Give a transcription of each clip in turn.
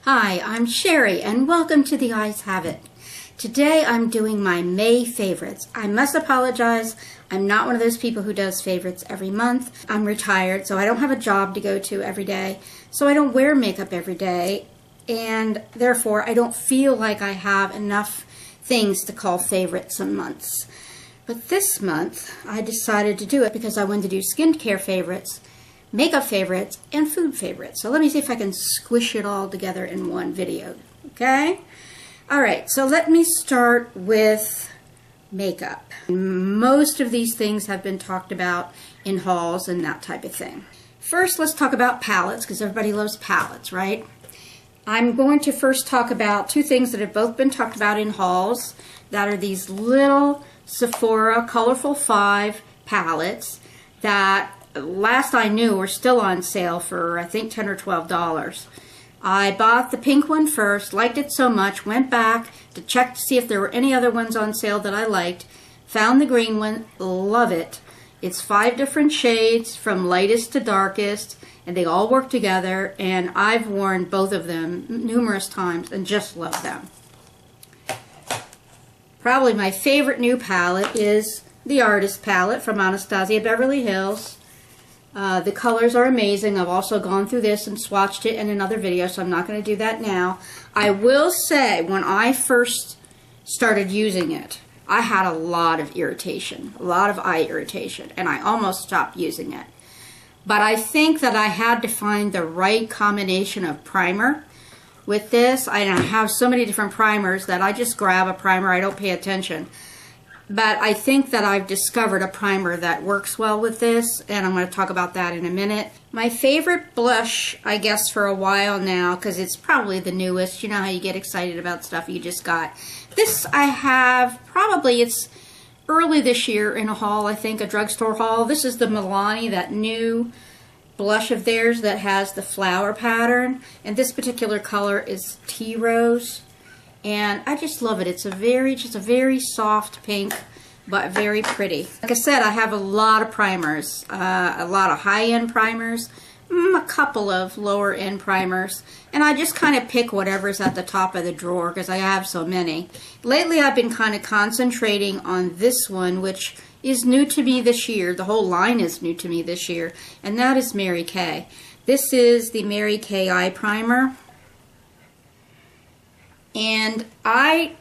Hi, I'm Sherry and welcome to The Eyes Have It. Today I'm doing my May favorites. I must apologize, I'm not one of those people who does favorites every month. I'm retired, so I don't have a job to go to every day, so I don't wear makeup every day, and therefore I don't feel like I have enough things to call favorites some months. But this month I decided to do it because I wanted to do skincare favorites, makeup favorites, and food favorites. So let me see if I can squish it all together in one video, okay? Alright, so let me start with makeup. Most of these things have been talked about in hauls and that type of thing. First, let's talk about palettes, because everybody loves palettes, right? I'm going to first talk about two things that have both been talked about in hauls, that are these little Sephora Colorful 5 palettes that last I knew were still on sale for I think $10 or $12. I bought the pink one first, liked it so much, went back to check to see if there were any other ones on sale that I liked, found the green one, love it. It's 5 different shades from lightest to darkest, and they all work together, and I've worn both of them numerous times and just love them. Probably my favorite new palette is the Artist palette from Anastasia Beverly Hills. The colors are amazing. I've also gone through this and swatched it in another video, so I'm not going to do that now. I will say, when I first started using it, I had a lot of irritation, a lot of eye irritation, and I almost stopped using it. But I think that I had to find the right combination of primer with this. I have so many different primers that I just grab a primer, I don't pay attention. But I think that I've discovered a primer that works well with this, and I'm going to talk about that in a minute. My favorite blush, I guess for a while now, because it's probably the newest. You know how you get excited about stuff you just got. This I have, probably it's early this year in a haul, I think, a drugstore haul. This is the Milani, that new blush of theirs that has the flower pattern. And this particular color is Tea Rose. And I just love it. It's just a very soft pink, but very pretty. Like I said, I have a lot of primers, a lot of high-end primers, a couple of lower-end primers, and I just kind of pick whatever's at the top of the drawer because I have so many. Lately, I've been kind of concentrating on this one, which is new to me this year. The whole line is new to me this year, and that is Mary Kay. This is the Mary Kay Eye Primer. And I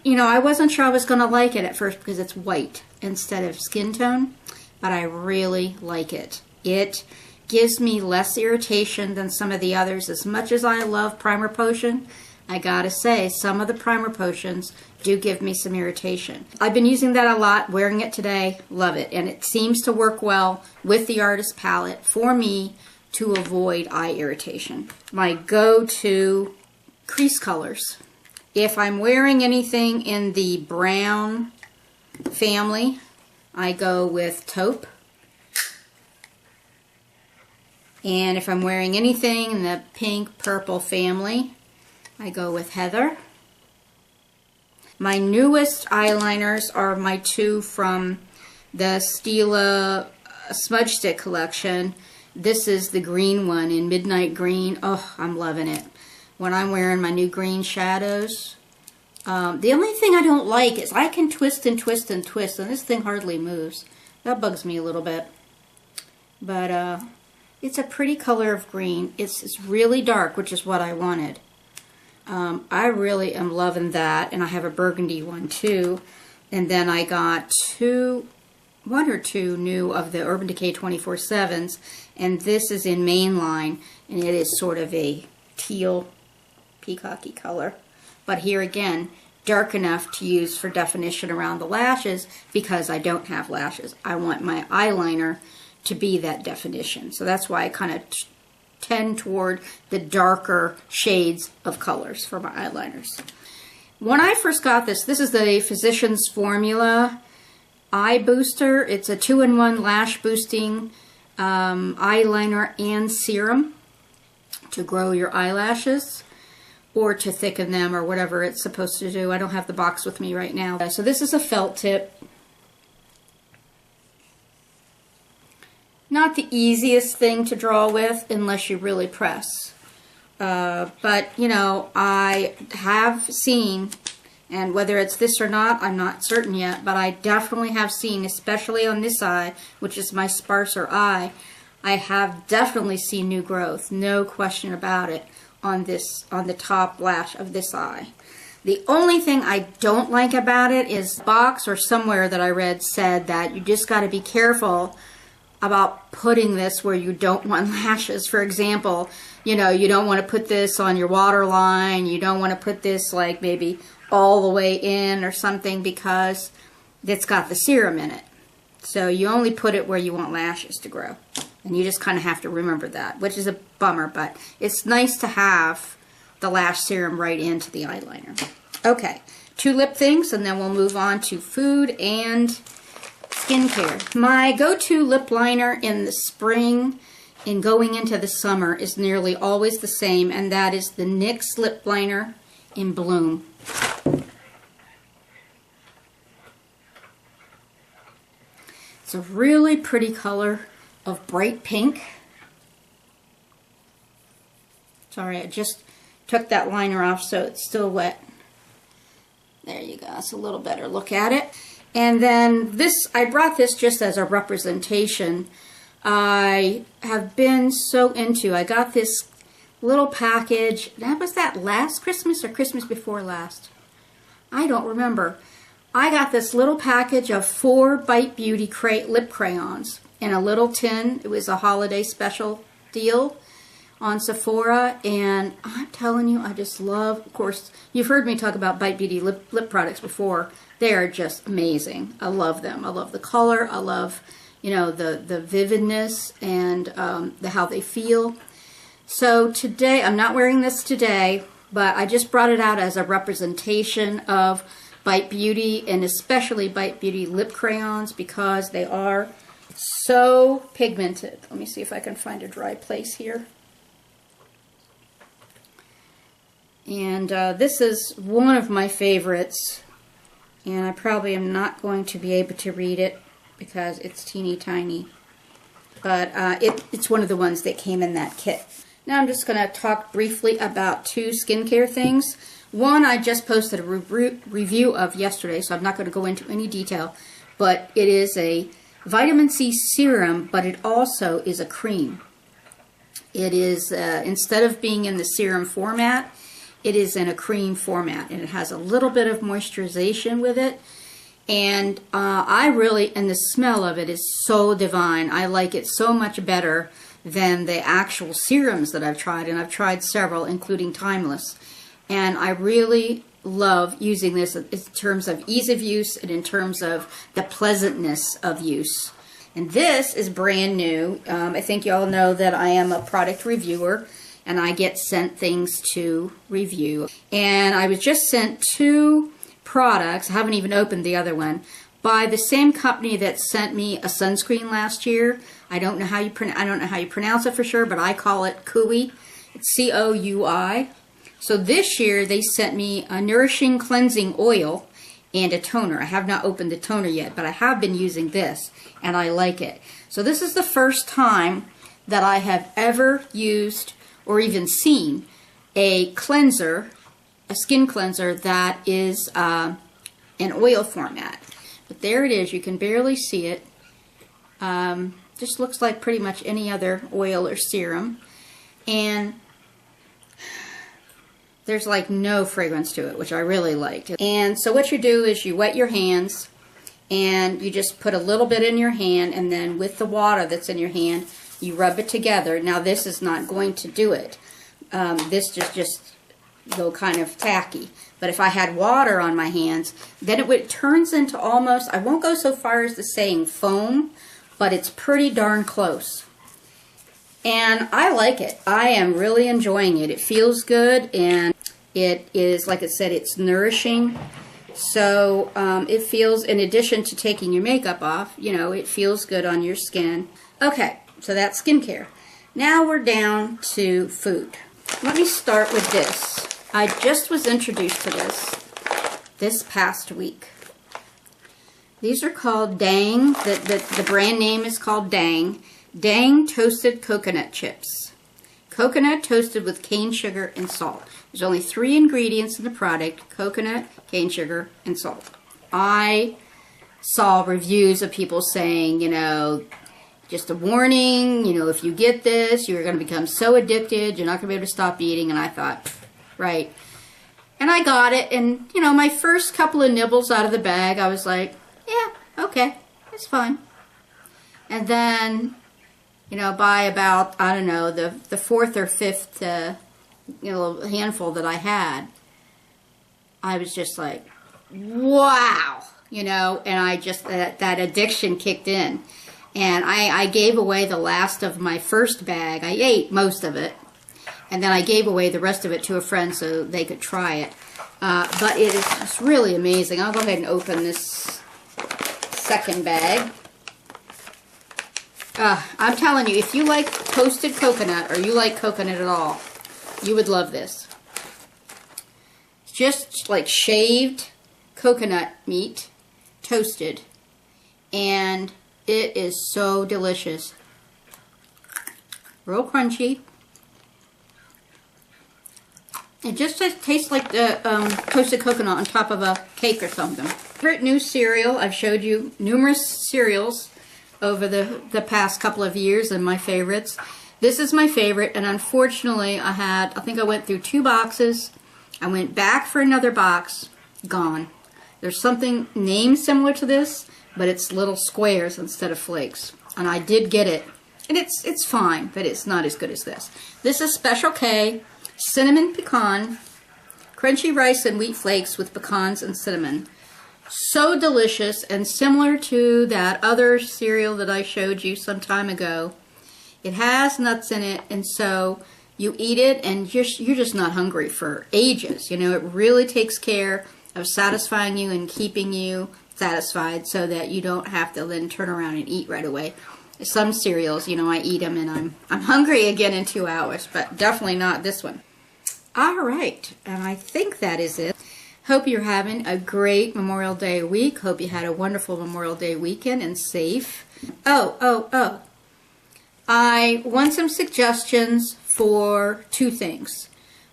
wasn't sure I was going to like it at first because it's white instead of skin tone, but I really like it. It gives me less irritation than some of the others. As much as I love Primer Potion, I gotta say, some of the Primer Potions do give me some irritation. I've been using that a lot, wearing it today, love it. And it seems to work well with the Artist palette for me to avoid eye irritation. My go-to crease colors. If I'm wearing anything in the brown family, I go with Taupe. And if I'm wearing anything in the pink, purple family, I go with Heather. My newest eyeliners are my two from the Stila Smudge Stick collection. This is the green one in Midnight Green. Oh, I'm loving it. When I'm wearing my new green shadows. The only thing I don't like is I can twist and twist and twist, and this thing hardly moves. That bugs me a little bit. But it's a pretty color of green. It's really dark, which is what I wanted. I really am loving that, and I have a burgundy one too. And then I got one or two new of the Urban Decay 24/7s, and this is in Mainline, and it is sort of a teal peacocky color, but here again, dark enough to use for definition around the lashes because I don't have lashes. I want my eyeliner to be that definition, so that's why I kind of tend toward the darker shades of colors for my eyeliners. When I first got this is the Physicians Formula Eye Booster. It's a 2-in-1 lash boosting eyeliner and serum to grow your eyelashes, or to thicken them, or whatever it's supposed to do. I don't have the box with me right now. So this is a felt tip. Not the easiest thing to draw with unless you really press. But, you know, I have seen, and whether it's this or not, I'm not certain yet, but I definitely have seen, especially on this eye, which is my sparser eye, I have definitely seen new growth, no question about it, on the top lash of this eye. The only thing I don't like about it is box or somewhere that I read said that you just got to be careful about putting this where you don't want lashes. For example, you know, you don't want to put this on your waterline, you don't want to put this like maybe all the way in or something because it's got the serum in it. So you only put it where you want lashes to grow. And you just kind of have to remember that, which is a bummer, but it's nice to have the lash serum right into the eyeliner. Okay, 2 lip things, and then we'll move on to food and skincare. My go-to lip liner in the spring and going into the summer is nearly always the same, and that is the NYX lip liner in Bloom. It's a really pretty color of bright pink. Sorry, I just took that liner off so it's still wet. There you go, it's a little better look at it. And then this, I brought this just as a representation. I have been so into, I got this little package, was that last Christmas or Christmas before last? I don't remember. I got this little package of 4 Bite Beauty lip crayons in a little tin. It was a holiday special deal on Sephora, and I'm telling you, I just love, of course, you've heard me talk about Bite Beauty lip products before. They are just amazing. I love them. I love the color. I love, you know, the vividness and how they feel. So today, I'm not wearing this today, but I just brought it out as a representation of Bite Beauty, and especially Bite Beauty lip crayons, because they are so pigmented. Let me see if I can find a dry place here. And this is one of my favorites, and I probably am not going to be able to read it because it's teeny tiny, but it's one of the ones that came in that kit. Now I'm just going to talk briefly about 2 skincare things. One I just posted a review of yesterday, so I'm not going to go into any detail, but it is a vitamin C serum, but it also is a cream. It is, instead of being in the serum format, it is in a cream format, and it has a little bit of moisturization with it. And and the smell of it is so divine. I like it so much better than the actual serums that I've tried, and I've tried several, including Timeless. And I really love using this in terms of ease of use and in terms of the pleasantness of use. And this is brand new. I think you all know that I am a product reviewer, and I get sent things to review. And I was just sent 2 products, I haven't even opened the other one, by the same company that sent me a sunscreen last year. I don't know how you pronounce it for sure, but I call it Coui. It's C-O-U-I. So this year they sent me a nourishing cleansing oil and a toner. I have not opened the toner yet, but I have been using this, and I like it. So this is the first time that I have ever used or even seen a cleanser, a skin cleanser that is an oil format. But there it is. You can barely see it. Just looks like pretty much any other oil or serum. And there's like no fragrance to it, which I really liked. And so what you do is you wet your hands, and you just put a little bit in your hand, and then with the water that's in your hand, you rub it together. Now this is not going to do it. This just go kind of tacky. But if I had water on my hands, then it turns into almost, I won't go so far as to saying foam, but it's pretty darn close. And I like it. I am really enjoying it. It feels good, and it is, like I said, it's nourishing. So it feels, in addition to taking your makeup off, you know, it feels good on your skin. Okay, so that's skincare. Now we're down to food. Let me start with this. I just was introduced to this past week. These are called Dang. The brand name is called Dang. Dang Toasted Coconut Chips. Coconut toasted with cane sugar and salt. There's only 3 ingredients in the product: coconut, cane sugar, and salt. I saw reviews of people saying, you know, just a warning, you know, if you get this, you're going to become so addicted, you're not going to be able to stop eating. And I thought, right. And I got it, and, you know, my first couple of nibbles out of the bag, I was like, yeah, okay, it's fine. And then, you know, by about, I don't know, the 4th or 5th, you know, handful that I had, I was just like, wow, you know, and I just, that addiction kicked in. And I gave away the last of my first bag. I ate most of it. And then I gave away the rest of it to a friend so they could try it. But it is just really amazing. I'll go ahead and open this second bag. I'm telling you, if you like toasted coconut, or you like coconut at all, you would love this. It's just like shaved coconut meat, toasted, and it is so delicious. Real crunchy. It just tastes like the toasted coconut on top of a cake or something. Favorite new cereal. I've showed you numerous cereals over the past couple of years and my favorites. This is my favorite, and unfortunately I think I went through 2 boxes. I went back for another box. Gone. There's something named similar to this, but it's little squares instead of flakes. And I did get it. And it's fine, but it's not as good as this. This is Special K Cinnamon Pecan, crunchy rice and wheat flakes with pecans and cinnamon. So delicious, and similar to that other cereal that I showed you some time ago. It has nuts in it, and so you eat it and you're just not hungry for ages. You know, it really takes care of satisfying you and keeping you satisfied so that you don't have to then turn around and eat right away. Some cereals, you know, I eat them and I'm hungry again in 2 hours, but definitely not this one. All right, and I think that is it. Hope you're having a great Memorial Day week. Hope you had a wonderful Memorial Day weekend and safe. Oh. I want some suggestions for 2 things.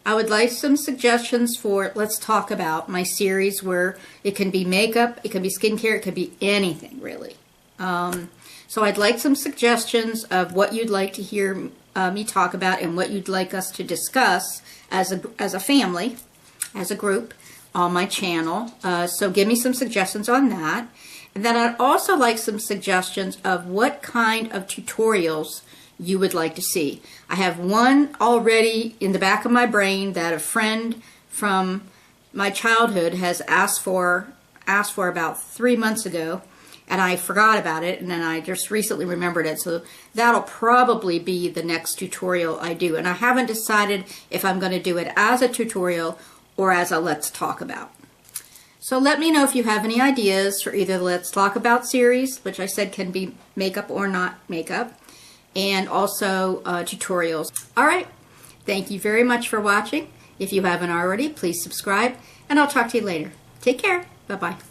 I would like some suggestions for Let's Talk About, my series where it can be makeup, it can be skincare, it could be anything really. So I'd like some suggestions of what you'd like to hear me talk about and what you'd like us to discuss as a family, as a group on my channel. So give me some suggestions on that. And then I'd also like some suggestions of what kind of tutorials you would like to see. I have one already in the back of my brain that a friend from my childhood has asked for about 3 months ago, and I forgot about it, and then I just recently remembered it. So that'll probably be the next tutorial I do. And I haven't decided if I'm going to do it as a tutorial or as a Let's Talk About. So let me know if you have any ideas for either the Let's Talk About series, which I said can be makeup or not makeup, and also tutorials. All right. Thank you very much for watching. If you haven't already, please subscribe, and I'll talk to you later. Take care. Bye-bye.